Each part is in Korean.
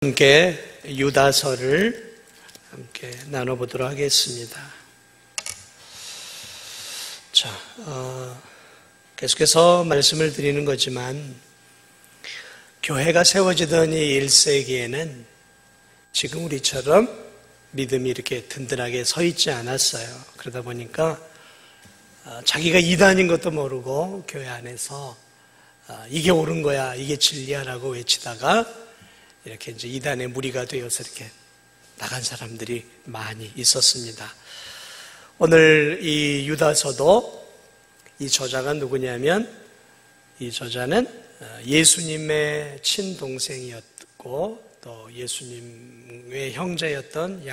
함께 유다서를 함께 나눠보도록 하겠습니다. 계속해서 말씀을 드리는 거지만 교회가 세워지던 이 1세기에는 지금 우리처럼 믿음이 이렇게 든든하게 서 있지 않았어요. 그러다 보니까 자기가 이단인 것도 모르고 교회 안에서 이게 옳은 거야, 이게 진리야라고 외치다가 이렇게 이제 이단의 무리가 되어서 이렇게 나간 사람들이 많이 있었습니다. 오늘 이 유다서도 이 저자가 누구냐면 이 저자는 예수님의 친동생이었고 또 예수님의 형제였던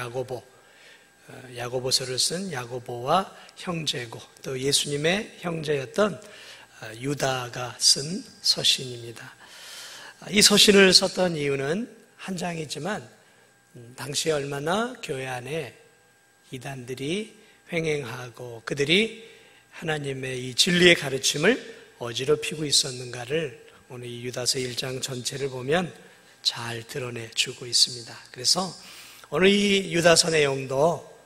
야고보서를 쓴 야고보와 형제고 또 예수님의 형제였던 유다가 쓴 서신입니다. 이 서신을 썼던 이유는 한 장이지만 당시에 얼마나 교회 안에 이단들이 횡행하고 그들이 하나님의 이 진리의 가르침을 어지럽히고 있었는가를 오늘 이 유다서 1장 전체를 보면 잘 드러내주고 있습니다. 그래서 오늘 이 유다서 내용도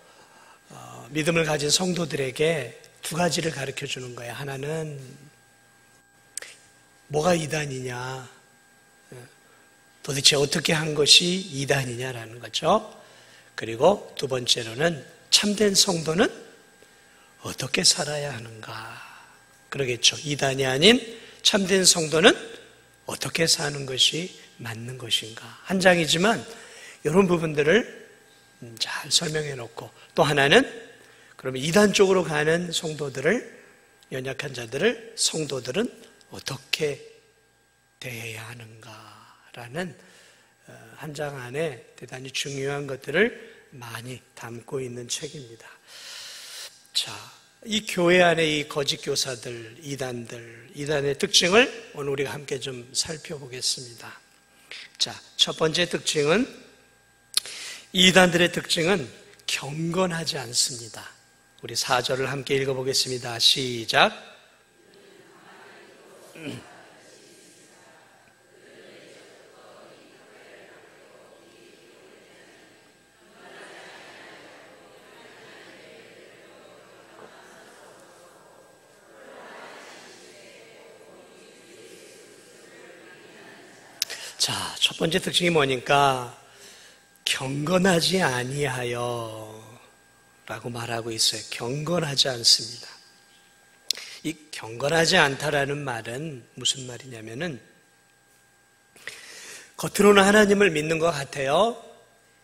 믿음을 가진 성도들에게 두 가지를 가르쳐 주는 거예요. 하나는 뭐가 이단이냐, 도대체 어떻게 한 것이 이단이냐라는 거죠. 그리고 두 번째로는 참된 성도는 어떻게 살아야 하는가. 그러겠죠. 이단이 아닌 참된 성도는 어떻게 사는 것이 맞는 것인가. 한 장이지만 이런 부분들을 잘 설명해 놓고 또 하나는 그러면 이단 쪽으로 가는 성도들을, 연약한 자들을 성도들은 어떻게 대해야 하는가라는 한 장 안에 대단히 중요한 것들을 많이 담고 있는 책입니다. 이 교회 안에 이 거짓 교사들, 이단의 특징을 오늘 우리가 함께 좀 살펴보겠습니다. 첫 번째 특징은, 이단들의 특징은 경건하지 않습니다. 우리 4절을 함께 읽어보겠습니다. 시작. 첫 번째 특징이 뭐니까 경건하지 아니하여 라고 말하고 있어요. 경건하지 않습니다. 이 경건하지 않다라는 말은 무슨 말이냐면은 겉으로는 하나님을 믿는 것 같아요.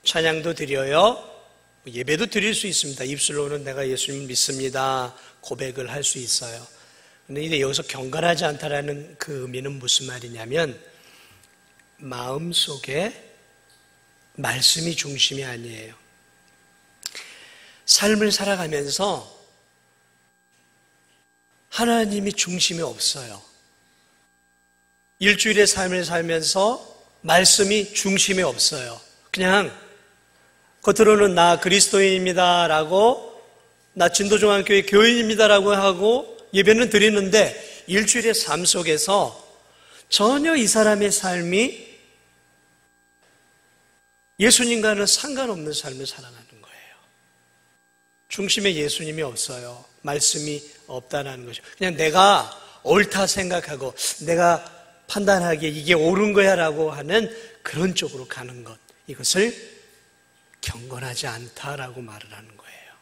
찬양도 드려요. 예배도 드릴 수 있습니다. 입술로는 내가 예수님을 믿습니다. 고백을 할 수 있어요. 그런데 여기서 경건하지 않다라는 그 의미는 무슨 말이냐면 마음속에 말씀이 중심이 아니에요. 삶을 살아가면서 하나님이 중심이 없어요. 일주일의 삶을 살면서 말씀이 중심이 없어요. 그냥 겉으로는 나 그리스도인입니다 라고, 나 진도중앙교회 교인입니다 라고 하고 예배는 드리는데 일주일의 삶 속에서 전혀 이 사람의 삶이 예수님과는 상관없는 삶을 살아가는 거예요. 중심에 예수님이 없어요. 말씀이 없다는 것이죠. 그냥 내가 옳다 생각하고 내가 판단하기에 이게 옳은 거야 라고 하는 그런 쪽으로 가는 것, 이것을 경건하지 않다라고 말을 하는 거예요.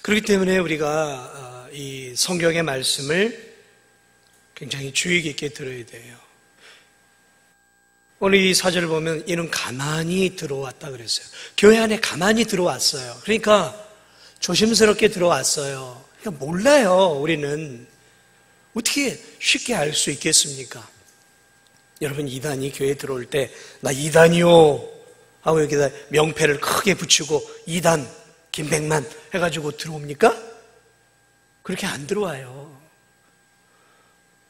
그렇기 때문에 우리가 이 성경의 말씀을 굉장히 주의 깊게 들어야 돼요. 오늘 이 사절을 보면 이는 가만히 들어왔다 그랬어요. 교회 안에 가만히 들어왔어요. 그러니까 조심스럽게 들어왔어요. 그러니까 몰라요. 우리는 어떻게 쉽게 알 수 있겠습니까? 여러분, 이단이 교회에 들어올 때 나 이단이요 하고 여기다 명패를 크게 붙이고 이단 김백만 해가지고 들어옵니까? 그렇게 안 들어와요.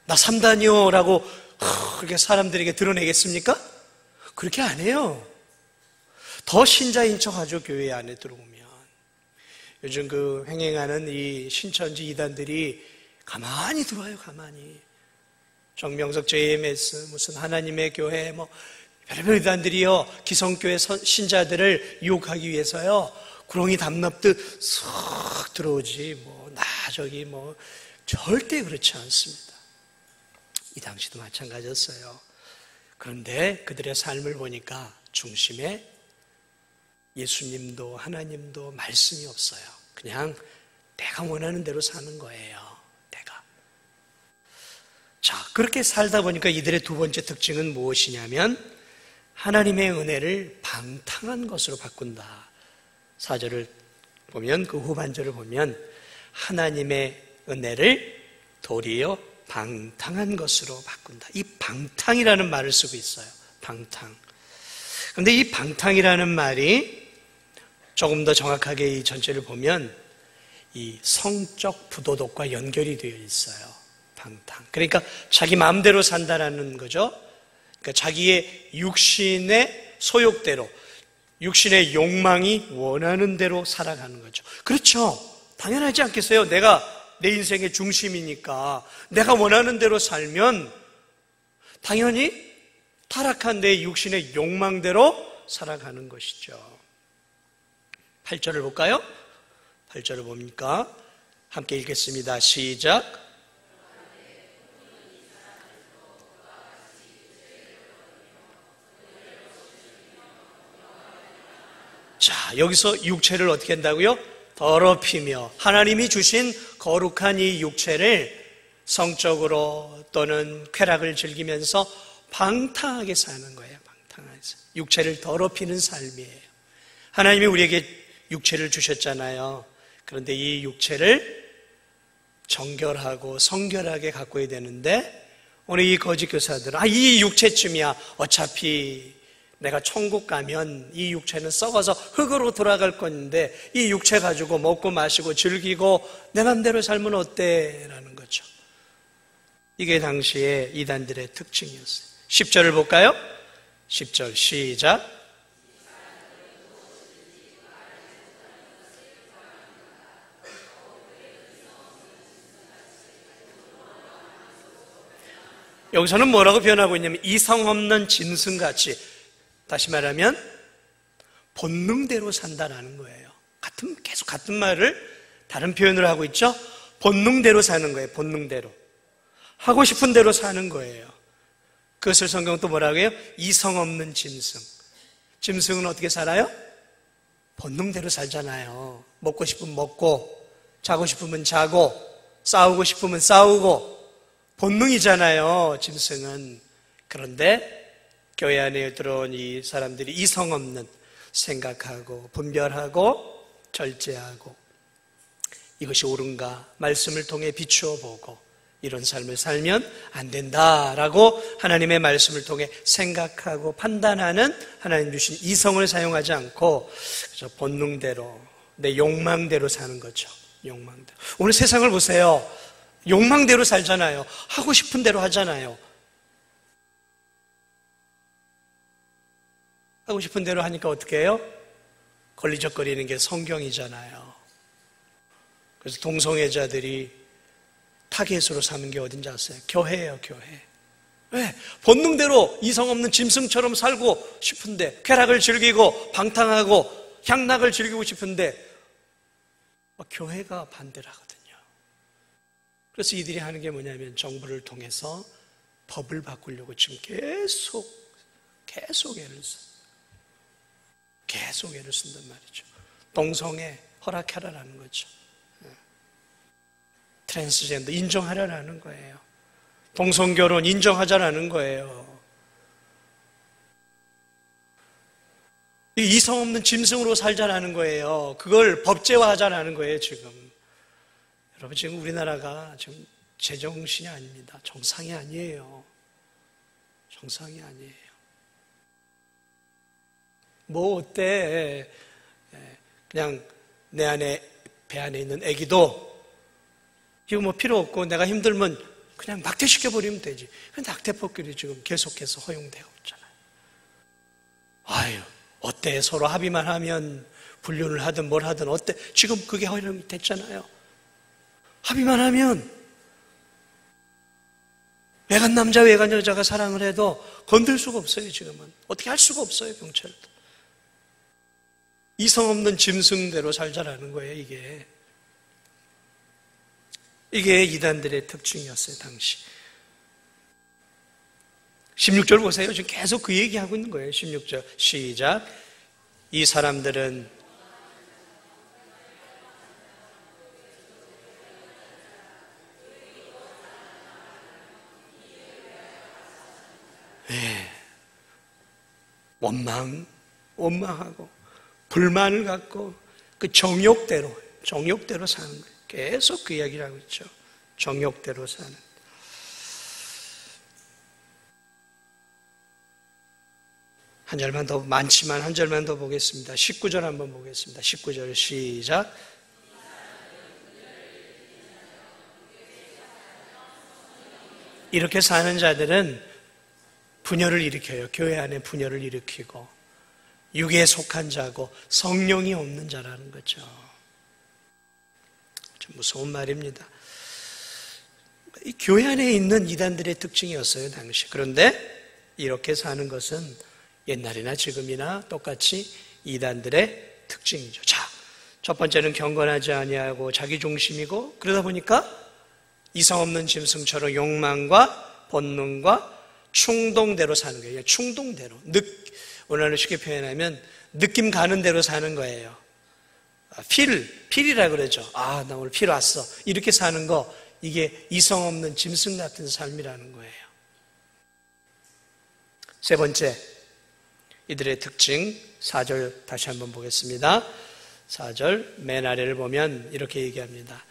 나 3단이요 라고 그렇게 사람들에게 드러내겠습니까? 그렇게 안 해요. 더 신자인 척하죠. 교회 안에 들어오면. 요즘 그 횡행하는 이 신천지 이단들이 가만히 들어와요. 가만히. 정명석 JMS, 무슨 하나님의 교회, 뭐 별의별 이단들이요 기성교회 신자들을 유혹하기 위해서요 구렁이 담납듯 쏙 들어오지 나 저기 절대 그렇지 않습니다. 이 당시도 마찬가지였어요. 그런데 그들의 삶을 보니까 중심에 예수님도 하나님도 말씀이 없어요. 그냥 내가 원하는 대로 사는 거예요. 자, 그렇게 살다 보니까 이들의 두 번째 특징은 무엇이냐면 하나님의 은혜를 방탕한 것으로 바꾼다. 4절을 보면 그 후반절을 보면 하나님의 은혜를 도리어 방탕한 것으로 바꾼다. 이 방탕이라는 말을 쓰고 있어요. 방탕. 그런데 이 방탕이라는 말이 조금 더 정확하게 이 전체를 보면 이 성적 부도덕과 연결이 되어 있어요. 방탕. 그러니까 자기 마음대로 산다라는 거죠. 그러니까 자기의 육신의 소욕대로, 육신의 욕망이 원하는 대로 살아가는 거죠. 그렇죠. 당연하지 않겠어요? 내가 내 인생의 중심이니까 내가 원하는 대로 살면 당연히 타락한 내 육신의 욕망대로 살아가는 것이죠. 8절을 볼까요? 8절을 봅니까? 함께 읽겠습니다. 시작. 자, 여기서 육체를 어떻게 한다고요? 더럽히며 하나님이 주신 거룩한 이 육체를 성적으로 또는 쾌락을 즐기면서 방탕하게 사는 거예요. 방탕하게. 육체를 더럽히는 삶이에요. 하나님이 우리에게 육체를 주셨잖아요. 그런데 이 육체를 정결하고 성결하게 가꿔야 되는데 오늘 이 거짓 교사들은 이 육체쯤이야. 어차피 내가 천국 가면 이 육체는 썩어서 흙으로 돌아갈 건데 이 육체 가지고 먹고 마시고 즐기고 내 맘대로 살면 어때? 라는 거죠. 이게 당시의 이단들의 특징이었어요. 10절을 볼까요? 10절 시작. 여기서는 뭐라고 표현하고 있냐면 이성 없는 짐승같이, 다시 말하면 본능대로 산다라는 거예요. 계속 같은 말을 다른 표현을 하고 있죠. 본능대로 사는 거예요. 본능대로. 하고 싶은 대로 사는 거예요. 그것을 성경은 또 뭐라고 해요? 이성 없는 짐승. 짐승은 어떻게 살아요? 본능대로 살잖아요. 먹고 싶으면 먹고, 자고 싶으면 자고, 싸우고 싶으면 싸우고, 본능이잖아요, 짐승은. 그런데 교회 안에 들어온 이 사람들이 이성 없는, 생각하고 분별하고 절제하고 이것이 옳은가 말씀을 통해 비추어 보고 이런 삶을 살면 안 된다라고 하나님의 말씀을 통해 생각하고 판단하는 하나님 주신 이성을 사용하지 않고 그저 본능대로 내 욕망대로 사는 거죠. 욕망대로. 오늘 세상을 보세요. 욕망대로 살잖아요. 하고 싶은 대로 하잖아요. 하고 싶은 대로 하니까 어떻게 해요? 걸리적거리는 게 성경이잖아요. 그래서 동성애자들이 타겟으로 삼은 게 어딘지 아세요? 교회예요, 교회. 왜? 본능대로 이성 없는 짐승처럼 살고 싶은데, 쾌락을 즐기고 방탕하고 향락을 즐기고 싶은데 교회가 반대를 하거든요. 그래서 이들이 하는 게 뭐냐면 정부를 통해서 법을 바꾸려고 지금 계속 애를 써요. 계속 애를 쓴단 말이죠. 동성애 허락하라라는 거죠. 트랜스젠더 인정하라라는 거예요. 동성결혼 인정하자라는 거예요. 이성 없는 짐승으로 살자라는 거예요. 그걸 법제화하자라는 거예요, 지금. 여러분, 지금 우리나라가 지금 제정신이 아닙니다. 정상이 아니에요. 정상이 아니에요. 뭐 어때? 그냥 내 안에 배 안에 있는 아기도 이거 뭐 필요 없고 내가 힘들면 그냥 낙태시켜버리면 되지. 낙태법규리 지금 계속해서 허용되고 있잖아요. 아유, 어때? 서로 합의만 하면 불륜을 하든 뭘 하든 어때? 지금 그게 허용됐잖아요. 합의만 하면 외간 남자, 외간 여자가 사랑을 해도 건들 수가 없어요, 지금은. 어떻게 할 수가 없어요, 경찰도. 이성 없는 짐승대로 살자라는 거예요, 이게. 이게 이단들의 특징이었어요, 당시. 16절 보세요. 지금 계속 그 얘기하고 있는 거예요. 16절 시작. 이 사람들은 원망하고 불만을 갖고 그 정욕대로 사는 거예요. 계속 그 이야기를 하고 있죠. 정욕대로 사는. 한 절만 더, 많지만 한 절만 더 보겠습니다. 19절 한번 보겠습니다. 19절 시작. 이렇게 사는 자들은 분열을 일으켜요. 교회 안에 분열을 일으키고 육에 속한 자고 성령이 없는 자라는 거죠. 좀 무서운 말입니다. 이 교회 안에 있는 이단들의 특징이었어요, 당시. 그런데 이렇게 사는 것은 옛날이나 지금이나 똑같이 이단들의 특징이죠. 자, 첫 번째는 경건하지 아니하고 자기중심이고, 그러다 보니까 이성 없는 짐승처럼 욕망과 본능과 충동대로 사는 거예요. 충동대로. 오늘날로 쉽게 표현하면 느낌 가는 대로 사는 거예요. 필이라 그러죠. 아, 나 오늘 필 왔어. 이렇게 사는 거, 이게 이성 없는 짐승 같은 삶이라는 거예요. 세 번째, 이들의 특징, 4절 다시 한번 보겠습니다. 4절 맨 아래를 보면 이렇게 얘기합니다.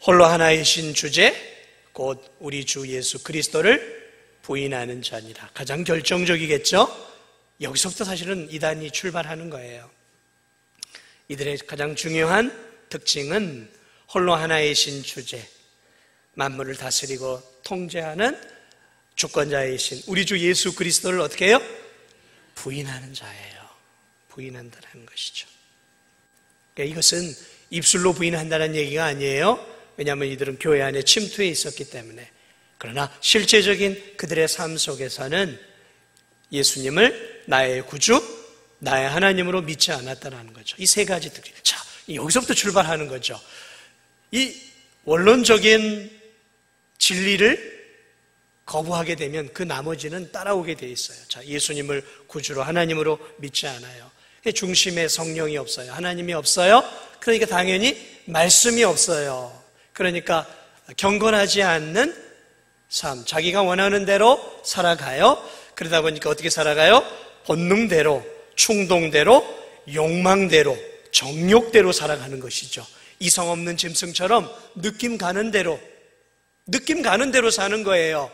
홀로 하나이신 주제, 곧 우리 주 예수 그리스도를 부인하는 자니라. 가장 결정적이겠죠? 여기서부터 사실은 이단이 출발하는 거예요. 이들의 가장 중요한 특징은 홀로 하나이신 주제, 만물을 다스리고 통제하는 주권자이신 우리 주 예수 그리스도를 어떻게 해요? 부인하는 자예요. 부인한다는 것이죠. 그러니까 이것은 입술로 부인한다는 얘기가 아니에요. 왜냐하면 이들은 교회 안에 침투해 있었기 때문에. 그러나 실제적인 그들의 삶 속에서는 예수님을 나의 구주, 나의 하나님으로 믿지 않았다는 거죠. 이 세 가지 특징. 자, 여기서부터 출발하는 거죠. 이 원론적인 진리를 거부하게 되면 그 나머지는 따라오게 돼 있어요. 자, 예수님을 구주로 하나님으로 믿지 않아요. 중심에 성령이 없어요. 하나님이 없어요. 그러니까 당연히 말씀이 없어요. 그러니까 경건하지 않는 삶, 자기가 원하는 대로 살아가요. 그러다 보니까 어떻게 살아가요? 본능대로, 충동대로, 욕망대로, 정욕대로 살아가는 것이죠. 이성 없는 짐승처럼 느낌 가는 대로 사는 거예요.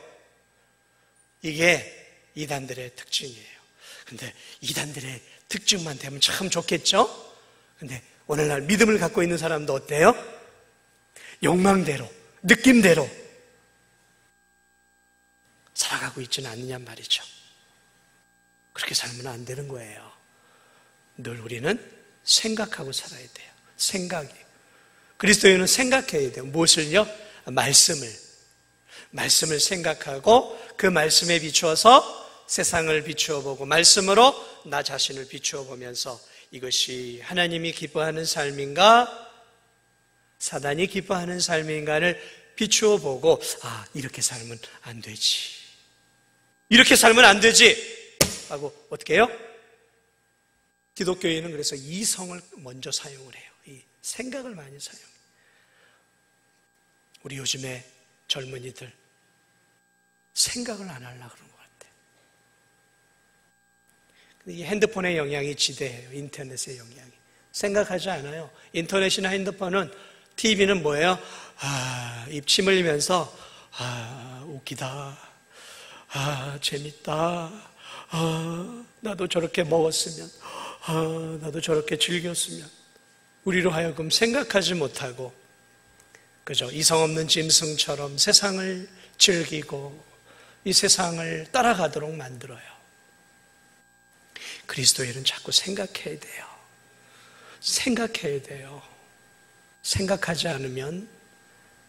이게 이단들의 특징이에요. 근데 이단들의 특징만 되면 참 좋겠죠? 근데 오늘날 믿음을 갖고 있는 사람도 어때요? 욕망대로, 느낌대로 살아가고 있지는 않느냐 말이죠. 그렇게 살면 안 되는 거예요. 늘 우리는 생각하고 살아야 돼요. 생각이. 그리스도인은 생각해야 돼요. 무엇을요? 말씀을 생각하고 그 말씀에 비추어서 세상을 비추어 보고 말씀으로 나 자신을 비추어 보면서 이것이 하나님이 기뻐하는 삶인가 사단이 기뻐하는 삶인가를 비추어 보고 아, 이렇게 살면 안 되지. 이렇게 살면 안 되지. 하고 어떻게 해요? 기독교인은 그래서 이성을 먼저 사용을 해요. 이 생각을 많이 사용해요. 우리 요즘에 젊은이들 생각을 안 하려고 그러는 것 같아요. 이 핸드폰의 영향이 지대해요. 인터넷의 영향이. 생각하지 않아요. 인터넷이나 핸드폰은 TV는 뭐예요? 입 침 흘리면서 웃기다. 재밌다. 나도 저렇게 먹었으면 나도 저렇게 즐겼으면 우리로 하여금 생각하지 못하고 그죠? 이성 없는 짐승처럼 세상을 즐기고 이 세상을 따라가도록 만들어요. 그리스도인은 자꾸 생각해야 돼요. 생각해야 돼요. 생각하지 않으면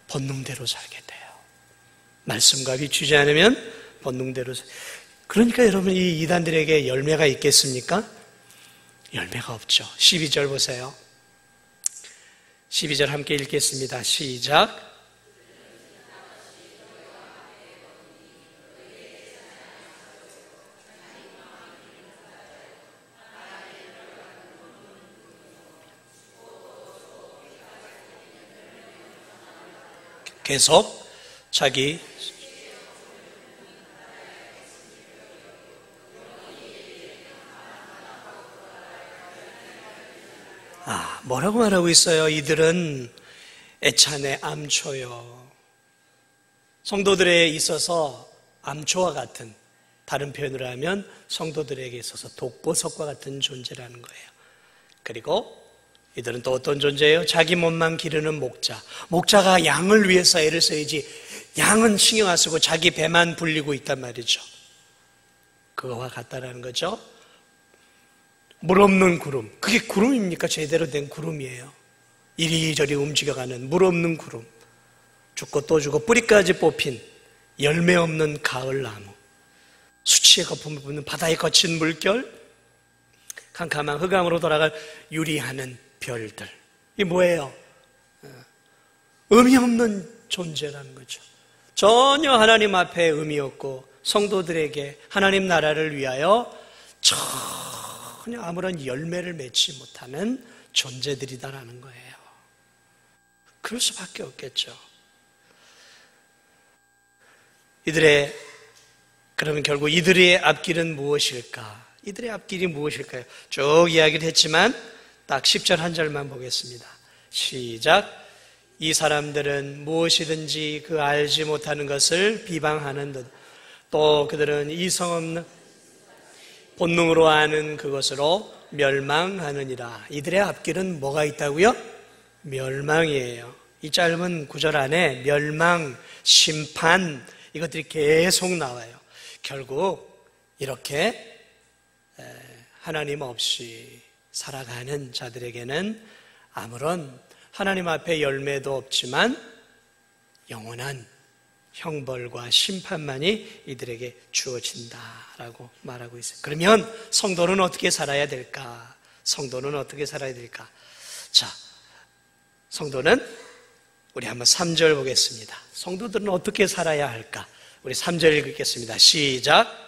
본능대로 살게 돼요. 말씀과 비추지 않으면 본능대로. 그러니까 여러분, 이 이단들에게 열매가 있겠습니까? 열매가 없죠. 12절 보세요. 12절 함께 읽겠습니다. 시작. 계속 자기 뭐라고 말하고 있어요? 이들은 애찬의 암초요. 성도들에 있어서 암초와 같은, 다른 표현으로 하면 성도들에게 있어서 독보석과 같은 존재라는 거예요. 그리고 이들은 또 어떤 존재예요? 자기 몸만 기르는 목자. 목자가 양을 위해서 애를 써야지 양은 신경 안 쓰고 자기 배만 불리고 있단 말이죠. 그거와 같다라는 거죠. 물 없는 구름. 그게 구름입니까? 제대로 된 구름이에요. 이리저리 움직여가는 물 없는 구름. 죽고 또 죽고 뿌리까지 뽑힌 열매 없는 가을나무. 수치의 거품을 붓는 바다의 거친 물결. 캄캄한 흑암으로 돌아갈 유리하는 별들. 이게 뭐예요? 의미 없는 존재라는 거죠. 전혀 하나님 앞에 의미 없고 성도들에게 하나님 나라를 위하여 전혀 아무런 열매를 맺지 못하는 존재들이다라는 거예요. 그럴 수밖에 없겠죠. 그러면 결국 이들의 앞길은 무엇일까? 이들의 앞길이 무엇일까요? 쭉 이야기를 했지만 딱 10절 한 절만 보겠습니다. 시작. 이 사람들은 무엇이든지 그 알지 못하는 것을 비방하는 듯 또 그들은 이성 없는 본능으로 아는 그것으로 멸망하느니라. 이들의 앞길은 뭐가 있다고요? 멸망이에요. 이 짧은 구절 안에 멸망, 심판 이것들이 계속 나와요. 결국 이렇게 하나님 없이 살아가는 자들에게는 아무런 하나님 앞에 열매도 없지만 영원한 형벌과 심판만이 이들에게 주어진다라고 말하고 있어요. 그러면 성도는 어떻게 살아야 될까? 성도는 어떻게 살아야 될까? 자, 성도는 우리 한번 3절 보겠습니다. 성도들은 어떻게 살아야 할까? 우리 3절 읽겠습니다. 시작.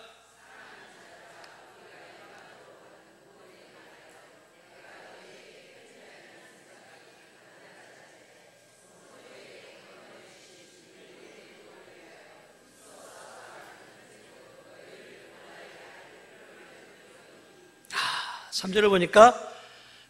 아, 3절을 보니까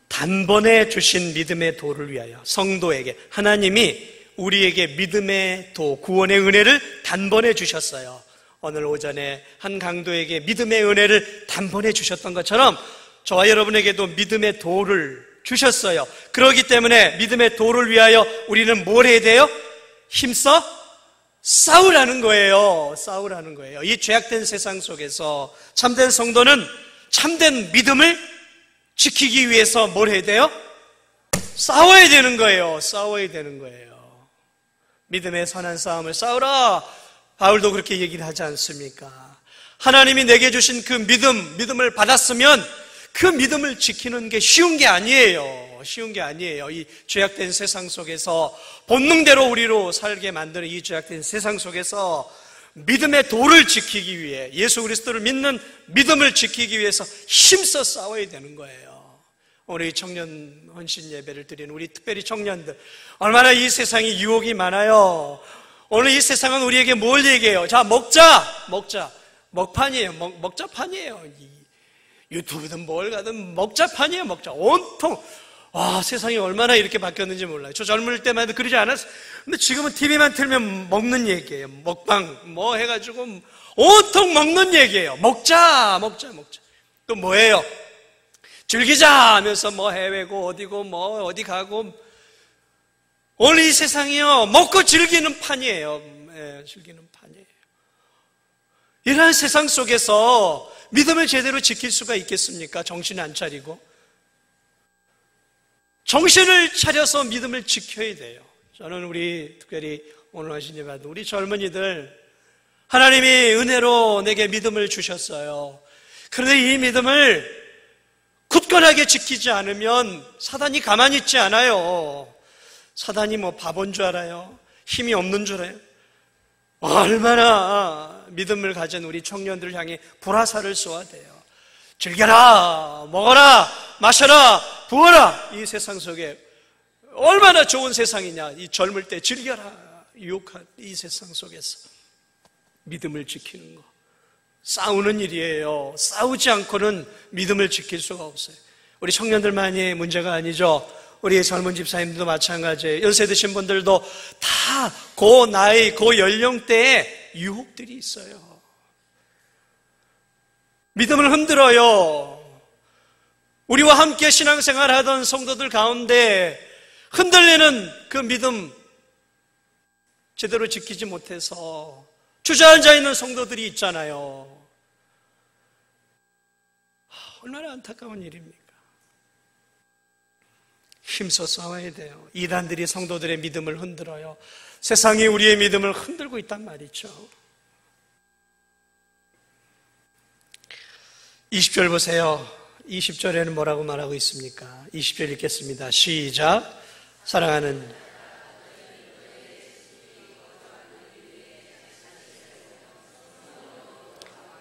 단번에 주신 믿음의 도를 위하여 성도에게 하나님이 우리에게 믿음의 도, 구원의 은혜를 단번에 주셨어요. 오늘 오전에 한 강도에게 믿음의 은혜를 단번에 주셨던 것처럼 저와 여러분에게도 믿음의 도를 주셨어요. 그렇기 때문에 믿음의 도를 위하여 우리는 뭘 해야 돼요? 힘써 싸우라는 거예요. 싸우라는 거예요. 이 죄악된 세상 속에서 참된 성도는 참된 믿음을 지키기 위해서 뭘 해야 돼요? 싸워야 되는 거예요. 싸워야 되는 거예요. 믿음의 선한 싸움을 싸우라. 바울도 그렇게 얘기를 하지 않습니까? 하나님이 내게 주신 그 믿음을 받았으면 그 믿음을 지키는 게 쉬운 게 아니에요. 쉬운 게 아니에요. 이 죄악된 세상 속에서 본능대로 우리로 살게 만드는 이 죄악된 세상 속에서 믿음의 도를 지키기 위해 예수 그리스도를 믿는 믿음을 지키기 위해서 힘써 싸워야 되는 거예요. 오늘 이 청년 헌신 예배를 드리는 우리 특별히 청년들 얼마나 이 세상에 유혹이 많아요. 오늘 이 세상은 우리에게 뭘 얘기해요? 자, 먹자. 먹판이에요. 먹자판이에요. 유튜브든 뭘 가든 먹자판이에요. 먹자. 온통 세상이 얼마나 이렇게 바뀌었는지 몰라요. 저 젊을 때만 해도 그러지 않았어요. 근데 지금은 TV만 틀면 먹는 얘기예요. 먹방 뭐 해가지고 온통 먹는 얘기예요. 먹자. 또 뭐예요? 즐기자 하면서 뭐 해외고 어디고 뭐 어디 가고 오늘 이 세상이요 먹고 즐기는 판이에요. 즐기는 판이에요. 이러한 세상 속에서 믿음을 제대로 지킬 수가 있겠습니까? 정신 안 차리고 정신을 차려서 믿음을 지켜야 돼요. 저는 우리 특별히 오늘 하신 예배도 우리 젊은이들 하나님이 은혜로 내게 믿음을 주셨어요. 그런데 이 믿음을 굳건하게 지키지 않으면 사단이 가만히 있지 않아요. 사단이 뭐 바본 줄 알아요? 힘이 없는 줄 알아요? 얼마나 믿음을 가진 우리 청년들을 향해 불화살을 쏘아대요. 즐겨라, 먹어라, 마셔라, 부어라. 이 세상 속에 얼마나 좋은 세상이냐. 이 젊을 때 즐겨라, 유혹한 이 세상 속에서 믿음을 지키는 거 싸우는 일이에요. 싸우지 않고는 믿음을 지킬 수가 없어요. 우리 청년들만이 문제가 아니죠. 우리 젊은 집사님들도 마찬가지예요. 연세 드신 분들도 다 그 나이, 그 연령대에 유혹들이 있어요. 믿음을 흔들어요. 우리와 함께 신앙생활 하던 성도들 가운데 흔들리는 그 믿음 제대로 지키지 못해서 주저앉아 있는 성도들이 있잖아요. 얼마나 안타까운 일입니까? 힘써 싸워야 돼요. 이단들이 성도들의 믿음을 흔들어요. 세상이 우리의 믿음을 흔들고 있단 말이죠. 20절 보세요. 20절에는 뭐라고 말하고 있습니까? 20절 읽겠습니다. 시작. 사랑하는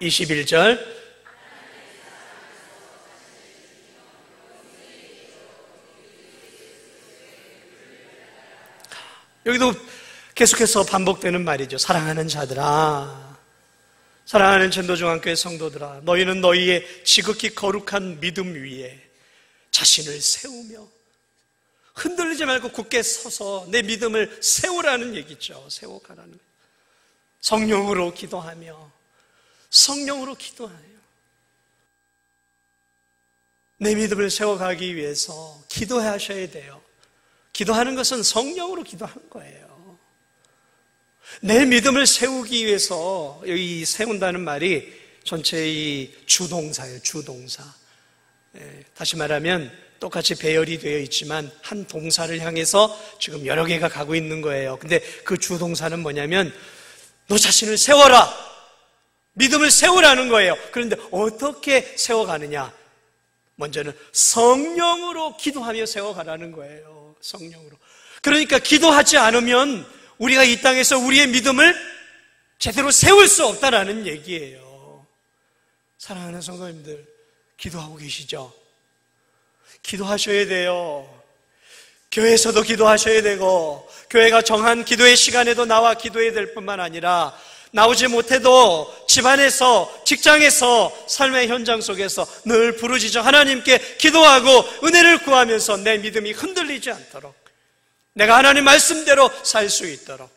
21절. 여기도 계속해서 반복되는 말이죠. 사랑하는 자들아, 사랑하는 전도중앙교회 성도들아, 너희는 너희의 지극히 거룩한 믿음 위에 자신을 세우며 흔들리지 말고 굳게 서서 내 믿음을 세우라는 얘기죠. 세워가라는. 성령으로 기도하며 성령으로 기도하요. 내 믿음을 세워가기 위해서 기도하셔야 돼요. 기도하는 것은 성령으로 기도하는 거예요. 내 믿음을 세우기 위해서, 여기 세운다는 말이 전체 이 주동사예요. 주동사. 다시 말하면 똑같이 배열이 되어 있지만 한 동사를 향해서 지금 여러 개가 가고 있는 거예요. 근데 그 주동사는 뭐냐면 너 자신을 세워라, 믿음을 세우라는 거예요. 그런데 어떻게 세워가느냐? 먼저는 성령으로 기도하며 세워가라는 거예요. 성령으로. 그러니까 기도하지 않으면 우리가 이 땅에서 우리의 믿음을 제대로 세울 수 없다라는 얘기예요. 사랑하는 성도님들, 기도하고 계시죠? 기도하셔야 돼요. 교회에서도 기도하셔야 되고, 교회가 정한 기도의 시간에도 나와 기도해야 될 뿐만 아니라 나오지 못해도 집안에서, 직장에서, 삶의 현장 속에서 늘 부르짖어 하나님께 기도하고 은혜를 구하면서 내 믿음이 흔들리지 않도록, 내가 하나님 말씀대로 살 수 있도록,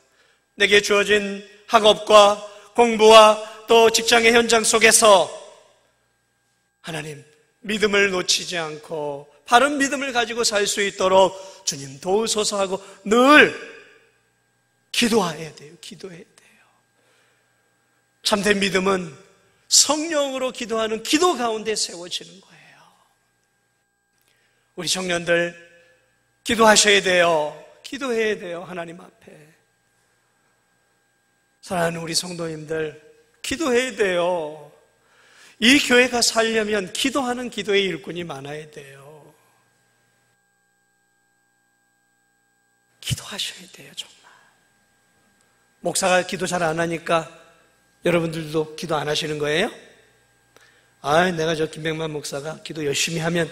내게 주어진 학업과 공부와 또 직장의 현장 속에서 하나님 믿음을 놓치지 않고 바른 믿음을 가지고 살 수 있도록 주님 도우소서 하고 늘 기도해야 돼요. 기도해야 돼요. 참된 믿음은 성령으로 기도하는 기도 가운데 세워지는 거예요. 우리 청년들 기도하셔야 돼요. 기도해야 돼요. 하나님 앞에. 사랑하는 우리 성도님들 기도해야 돼요. 이 교회가 살려면 기도하는 기도의 일꾼이 많아야 돼요. 기도하셔야 돼요. 정말. 목사가 기도 잘 안 하니까 여러분들도 기도 안 하시는 거예요? 내가 저 김백만 목사가 기도 열심히 하면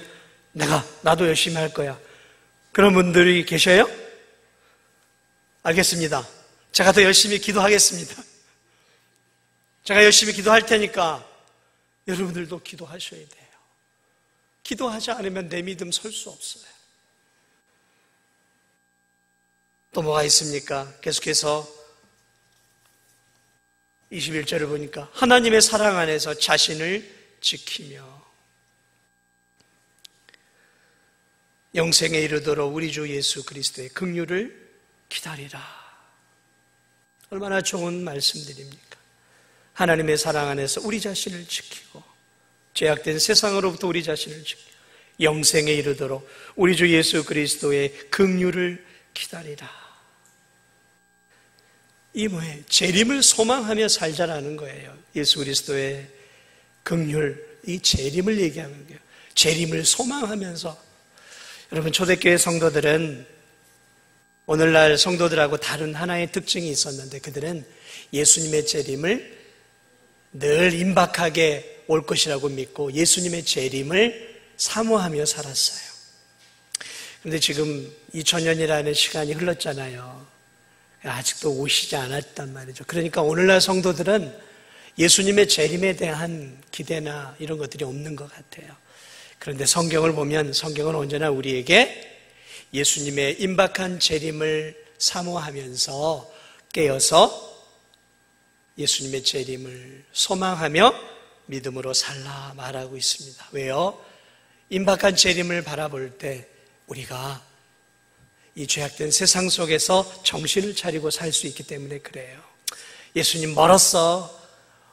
나도 열심히 할 거야. 그런 분들이 계셔요? 알겠습니다. 제가 더 열심히 기도하겠습니다. 제가 열심히 기도할 테니까 여러분들도 기도하셔야 돼요. 기도하지 않으면 내 믿음 설 수 없어요. 또 뭐가 있습니까? 계속해서 21절을 보니까 하나님의 사랑 안에서 자신을 지키며 영생에 이르도록 우리 주 예수 그리스도의 긍휼을 기다리라. 얼마나 좋은 말씀들입니까? 하나님의 사랑 안에서 우리 자신을 지키고 죄악된 세상으로부터 우리 자신을 지키고 영생에 이르도록 우리 주 예수 그리스도의 긍휼을 기다리라. 이 뭐예요? 재림을 소망하며 살자라는 거예요. 예수 그리스도의 긍휼, 이 재림을 얘기하는 거예요. 재림을 소망하면서. 여러분, 초대교회 성도들은 오늘날 성도들하고 다른 하나의 특징이 있었는데, 그들은 예수님의 재림을 늘 임박하게 올 것이라고 믿고 예수님의 재림을 사모하며 살았어요. 그런데 지금 2000년이라는 시간이 흘렀잖아요. 아직도 오시지 않았단 말이죠. 그러니까 오늘날 성도들은 예수님의 재림에 대한 기대나 이런 것들이 없는 것 같아요. 그런데 성경을 보면 성경은 언제나 우리에게 예수님의 임박한 재림을 사모하면서 깨어서 예수님의 재림을 소망하며 믿음으로 살라 말하고 있습니다. 왜요? 임박한 재림을 바라볼 때 우리가 이 죄악된 세상 속에서 정신을 차리고 살 수 있기 때문에 그래요. 예수님 멀었어,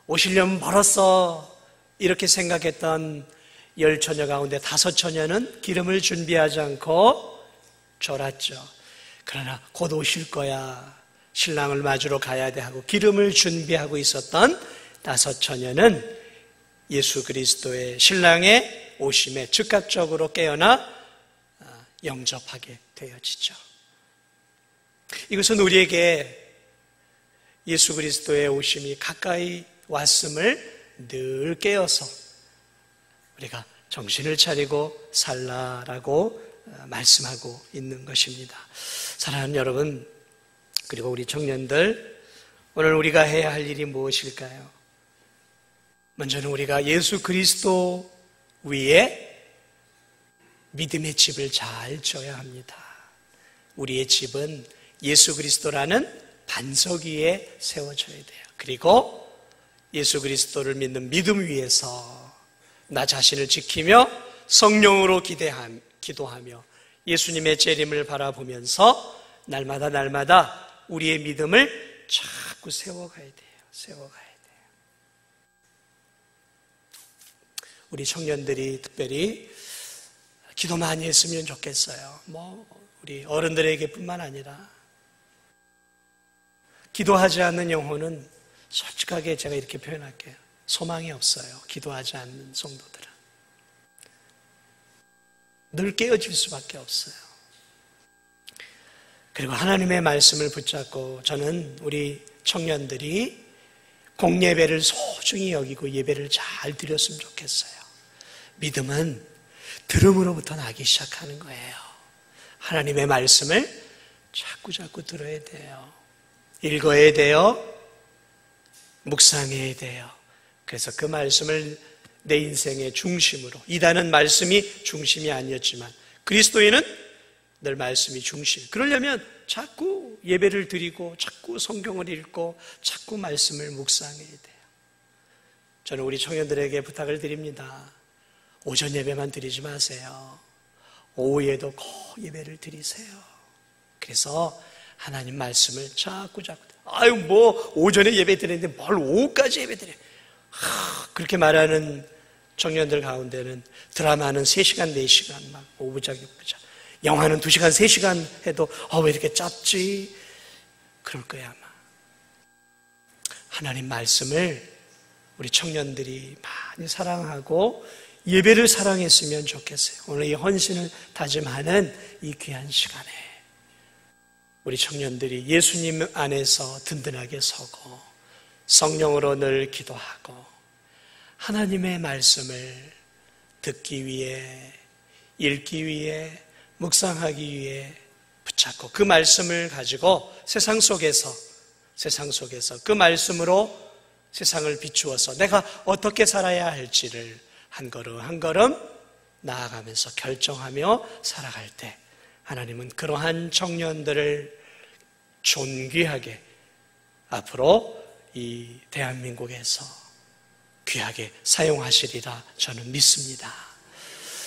오시려면 멀었어, 이렇게 생각했던 10처녀 가운데 5처녀는 기름을 준비하지 않고 졸았죠. 그러나 곧 오실 거야, 신랑을 맞으러 가야 돼 하고 기름을 준비하고 있었던 5처녀는 예수 그리스도의 신랑의 오심에 즉각적으로 깨어나 영접하게 되어지죠. 이것은 우리에게 예수 그리스도의 오심이 가까이 왔음을 늘 깨어서 우리가 정신을 차리고 살라라고 말씀하고 있는 것입니다. 사랑하는 여러분, 그리고 우리 청년들, 오늘 우리가 해야 할 일이 무엇일까요? 먼저는 우리가 예수 그리스도 위에 믿음의 집을 잘 져야 합니다. 우리의 집은 예수 그리스도라는 반석 위에 세워져야 돼요. 그리고 예수 그리스도를 믿는 믿음 위에서 나 자신을 지키며 성령으로 기도하며 예수님의 재림을 바라보면서 날마다 우리의 믿음을 자꾸 세워가야 돼요. 우리 청년들이 특별히 기도 많이 했으면 좋겠어요. 우리 어른들에게뿐만 아니라 기도하지 않는 영혼은 솔직하게 제가 이렇게 표현할게요. 소망이 없어요. 기도하지 않는 성도들은 늘 깨어질 수밖에 없어요. 그리고 하나님의 말씀을 붙잡고 저는 우리 청년들이 공예배를 소중히 여기고 예배를 잘 드렸으면 좋겠어요. 믿음은 들음으로부터 나기 시작하는 거예요. 하나님의 말씀을 자꾸 들어야 돼요. 읽어야 돼요. 묵상해야 돼요. 그래서 그 말씀을 내 인생의 중심으로, 이단은 말씀이 중심이 아니었지만 그리스도인은 늘 말씀이 중심. 그러려면 자꾸 예배를 드리고 자꾸 성경을 읽고 자꾸 말씀을 묵상해야 돼요. 저는 우리 청년들에게 부탁을 드립니다. 오전 예배만 드리지 마세요. 오후에도 꼭 예배를 드리세요. 그래서 하나님 말씀을 자꾸 오전에 예배 드리는데 뭘 오후까지 예배 드려. 그렇게 말하는 청년들 가운데는 드라마는 3시간, 4시간 막 오부작, 육부작, 영화는 2시간, 3시간 해도 왜 이렇게 짧지? 그럴 거야 아마. 하나님 말씀을 우리 청년들이 많이 사랑하고 예배를 사랑했으면 좋겠어요. 오늘 이 헌신을 다짐하는 이 귀한 시간에 우리 청년들이 예수님 안에서 든든하게 서고 성령으로 늘 기도하고 하나님의 말씀을 듣기 위해, 읽기 위해, 묵상하기 위해 붙잡고 그 말씀을 가지고 세상 속에서 그 말씀으로 세상을 비추어서 내가 어떻게 살아야 할지를 한 걸음 한 걸음 나아가면서 결정하며 살아갈 때 하나님은 그러한 청년들을 존귀하게 앞으로 이 대한민국에서 귀하게 사용하시리라 저는 믿습니다.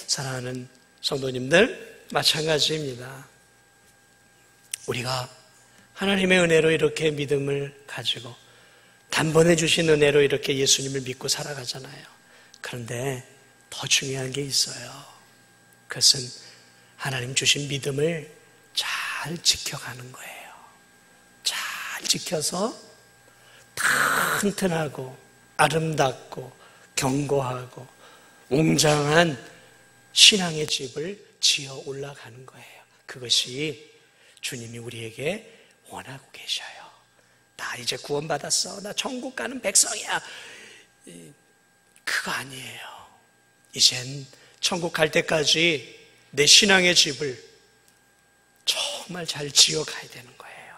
사랑하는 성도님들, 마찬가지입니다. 우리가 하나님의 은혜로 이렇게 믿음을 가지고 단번에 주신 은혜로 이렇게 예수님을 믿고 살아가잖아요. 그런데 더 중요한 게 있어요. 그것은 하나님 주신 믿음을 잘 지켜가는 거예요. 잘 지켜서 튼튼하고 아름답고 견고하고 웅장한 신앙의 집을 지어 올라가는 거예요. 그것이 주님이 우리에게 원하고 계셔요. 나 이제 구원받았어. 나 천국 가는 백성이야. 그거 아니에요. 이젠 천국 갈 때까지 내 신앙의 집을 정말 잘 지어가야 되는 거예요.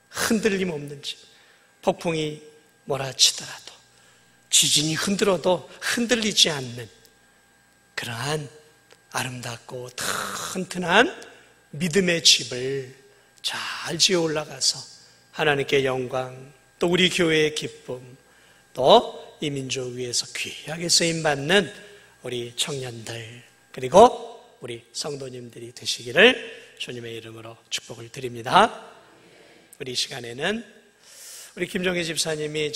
흔들림 없는 집. 폭풍이 몰아치더라도 지진이 흔들어도 흔들리지 않는 그러한 아름답고 튼튼한 믿음의 집을 잘 지어 올라가서 하나님께 영광, 또 우리 교회의 기쁨, 또 이 민족 위에서 귀하게 쓰임받는 우리 청년들, 그리고 우리 성도님들이 되시기를 주님의 이름으로 축복을 드립니다. 우리 시간에는 우리 김종희 집사님이